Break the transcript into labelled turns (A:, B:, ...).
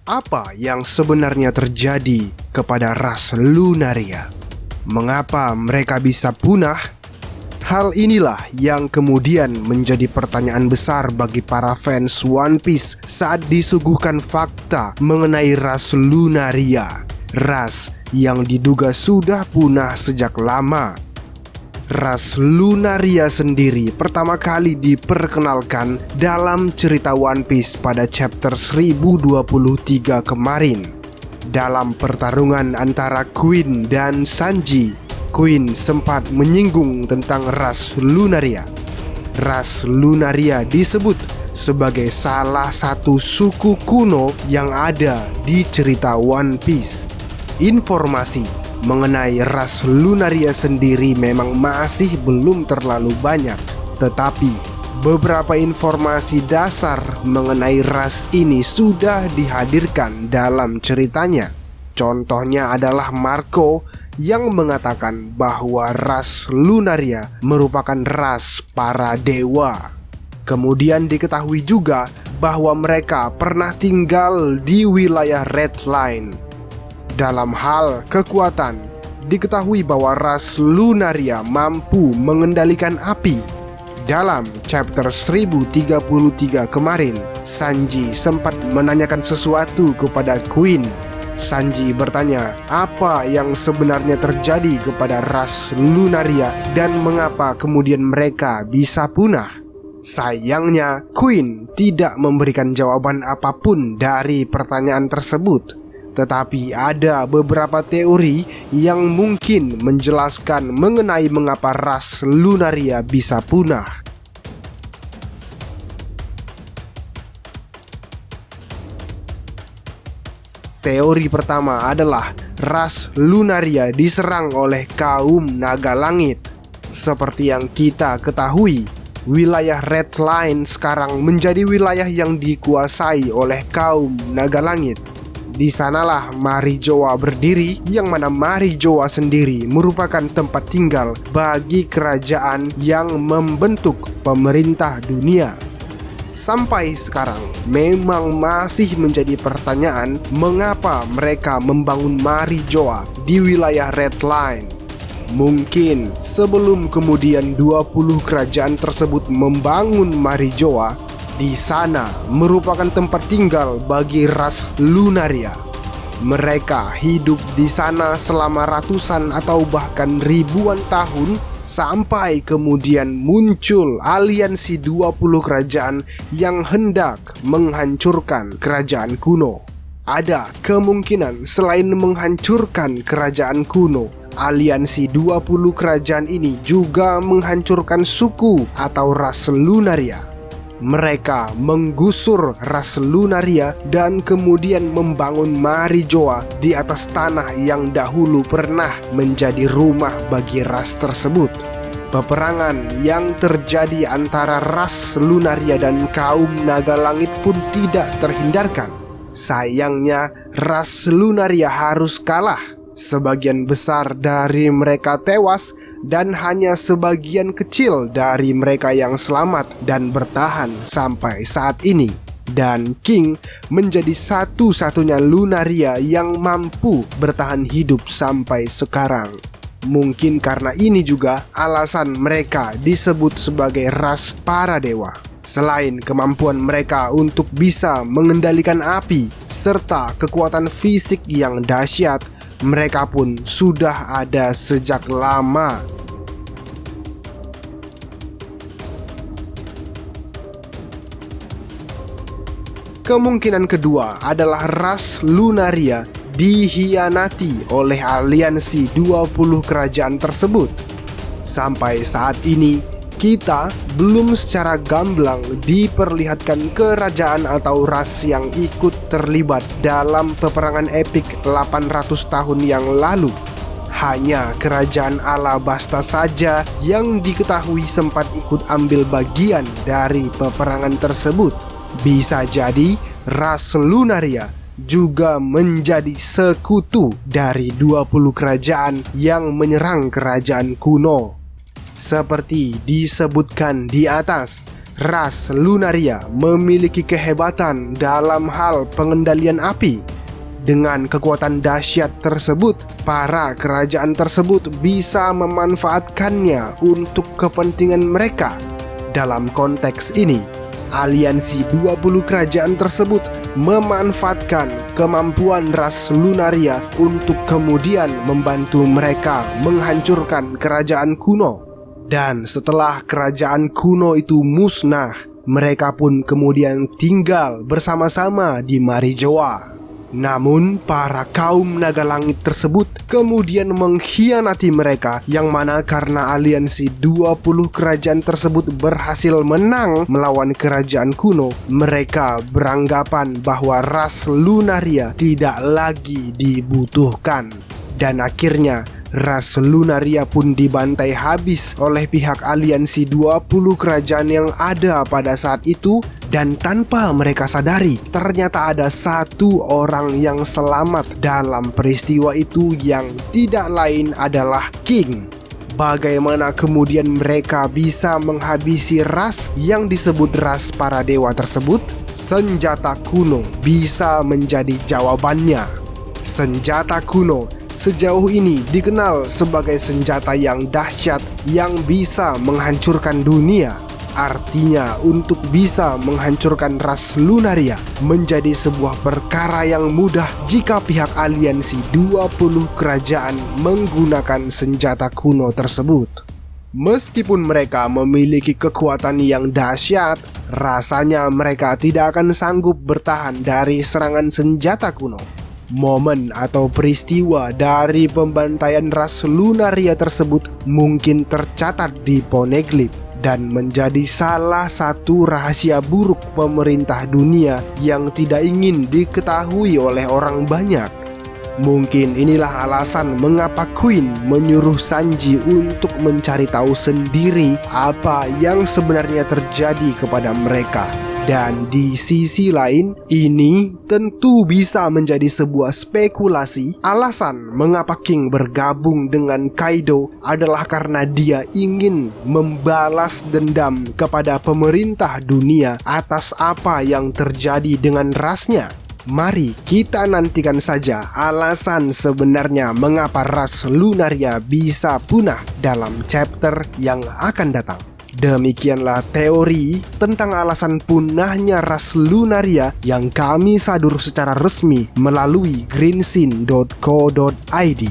A: Apa yang sebenarnya terjadi kepada ras Lunaria? Mengapa mereka bisa punah? Hal inilah yang kemudian menjadi pertanyaan besar bagi para fans One Piece saat disuguhkan fakta mengenai ras Lunaria, ras yang diduga sudah punah sejak lama. Ras Lunaria sendiri pertama kali diperkenalkan dalam cerita One Piece pada chapter 1023 kemarin. Dalam pertarungan antara Queen dan Sanji, Queen sempat menyinggung tentang ras Lunaria. Ras Lunaria disebut sebagai salah satu suku kuno yang ada di cerita One Piece. Informasi mengenai ras Lunaria sendiri memang masih belum terlalu banyak, tetapi beberapa informasi dasar mengenai ras ini sudah dihadirkan dalam ceritanya. Contohnya adalah Marco yang mengatakan bahwa ras Lunaria merupakan ras para dewa. Kemudian diketahui juga bahwa mereka pernah tinggal di wilayah Red Line. Dalam hal kekuatan, diketahui bahwa ras Lunaria mampu mengendalikan api. Dalam chapter 1033 kemarin, Sanji sempat menanyakan sesuatu kepada Queen. Sanji bertanya apa yang sebenarnya terjadi kepada ras Lunaria dan mengapa kemudian mereka bisa punah. Sayangnya, Queen tidak memberikan jawaban apapun dari pertanyaan tersebut. Tetapi ada beberapa teori yang mungkin menjelaskan mengenai mengapa ras Lunaria bisa punah. Teori pertama adalah ras Lunaria diserang oleh kaum naga langit. Seperti yang kita ketahui, wilayah Red Line sekarang menjadi wilayah yang dikuasai oleh kaum naga langit. Di sanalah Marijoa berdiri, yang mana Marijoa sendiri merupakan tempat tinggal bagi kerajaan yang membentuk pemerintah dunia. Sampai sekarang memang masih menjadi pertanyaan mengapa mereka membangun Marijoa di wilayah Red Line. Mungkin sebelum kemudian 20 kerajaan tersebut membangun Marijoa, di sana merupakan tempat tinggal bagi ras Lunaria. Mereka hidup di sana selama ratusan atau bahkan ribuan tahun sampai kemudian muncul aliansi 20 kerajaan yang hendak menghancurkan kerajaan kuno. Ada kemungkinan selain menghancurkan kerajaan kuno, aliansi 20 kerajaan ini juga menghancurkan suku atau ras Lunaria. Mereka menggusur ras Lunaria dan kemudian membangun Marijoa di atas tanah yang dahulu pernah menjadi rumah bagi ras tersebut. Peperangan yang terjadi antara ras Lunaria dan kaum naga langit pun tidak terhindarkan. Sayangnya, ras Lunaria harus kalah. Sebagian besar dari mereka tewas dan hanya sebagian kecil dari mereka yang selamat dan bertahan sampai saat ini. Dan King menjadi satu-satunya Lunaria yang mampu bertahan hidup sampai sekarang. Mungkin karena ini juga alasan mereka disebut sebagai ras para dewa. Selain kemampuan mereka untuk bisa mengendalikan api serta kekuatan fisik yang dahsyat, mereka pun sudah ada sejak lama. Kemungkinan kedua adalah ras Lunaria dihianati oleh aliansi 20 kerajaan tersebut. Sampai saat ini, kita belum secara gamblang diperlihatkan kerajaan atau ras yang ikut terlibat dalam peperangan epik 800 tahun yang lalu. Hanya kerajaan Alabasta saja yang diketahui sempat ikut ambil bagian dari peperangan tersebut. Bisa jadi ras Lunaria juga menjadi sekutu dari 20 kerajaan yang menyerang kerajaan kuno. Seperti disebutkan di atas, ras Lunaria memiliki kehebatan dalam hal pengendalian api. Dengan kekuatan dahsyat tersebut, para kerajaan tersebut bisa memanfaatkannya untuk kepentingan mereka. Dalam konteks ini, aliansi 20 kerajaan tersebut memanfaatkan kemampuan ras Lunaria untuk kemudian membantu mereka menghancurkan kerajaan kuno. Dan setelah kerajaan kuno itu musnah, mereka pun kemudian tinggal bersama-sama di Marijoa. Namun para kaum naga langit tersebut kemudian mengkhianati mereka, yang mana karena aliansi 20 kerajaan tersebut berhasil menang melawan kerajaan kuno, mereka beranggapan bahwa ras Lunaria tidak lagi dibutuhkan. Dan akhirnya ras Lunaria pun dibantai habis oleh pihak aliansi 20 kerajaan yang ada pada saat itu. Dan tanpa mereka sadari, ternyata ada satu orang yang selamat dalam peristiwa itu, yang tidak lain adalah King. Bagaimana kemudian mereka bisa menghabisi ras yang disebut ras para dewa tersebut? Senjata kuno bisa menjadi jawabannya. Senjata kuno sejauh ini dikenal sebagai senjata yang dahsyat yang bisa menghancurkan dunia. Artinya, untuk bisa menghancurkan ras Lunaria menjadi sebuah perkara yang mudah jika pihak aliansi 20 kerajaan menggunakan senjata kuno tersebut. Meskipun mereka memiliki kekuatan yang dahsyat, rasanya mereka tidak akan sanggup bertahan dari serangan senjata kuno. Momen atau peristiwa dari pembantaian ras Lunaria tersebut mungkin tercatat di Poneglyph dan menjadi salah satu rahasia buruk pemerintah dunia yang tidak ingin diketahui oleh orang banyak. Mungkin inilah alasan mengapa Queen menyuruh Sanji untuk mencari tahu sendiri apa yang sebenarnya terjadi kepada mereka. Dan di sisi lain, ini tentu bisa menjadi sebuah spekulasi. Alasan mengapa King bergabung dengan Kaido adalah karena dia ingin membalas dendam kepada pemerintah dunia atas apa yang terjadi dengan rasnya. Mari kita nantikan saja alasan sebenarnya mengapa ras Lunaria bisa punah dalam chapter yang akan datang. Demikianlah teori tentang alasan punahnya ras Lunaria yang kami sadur secara resmi melalui greenscene.co.id.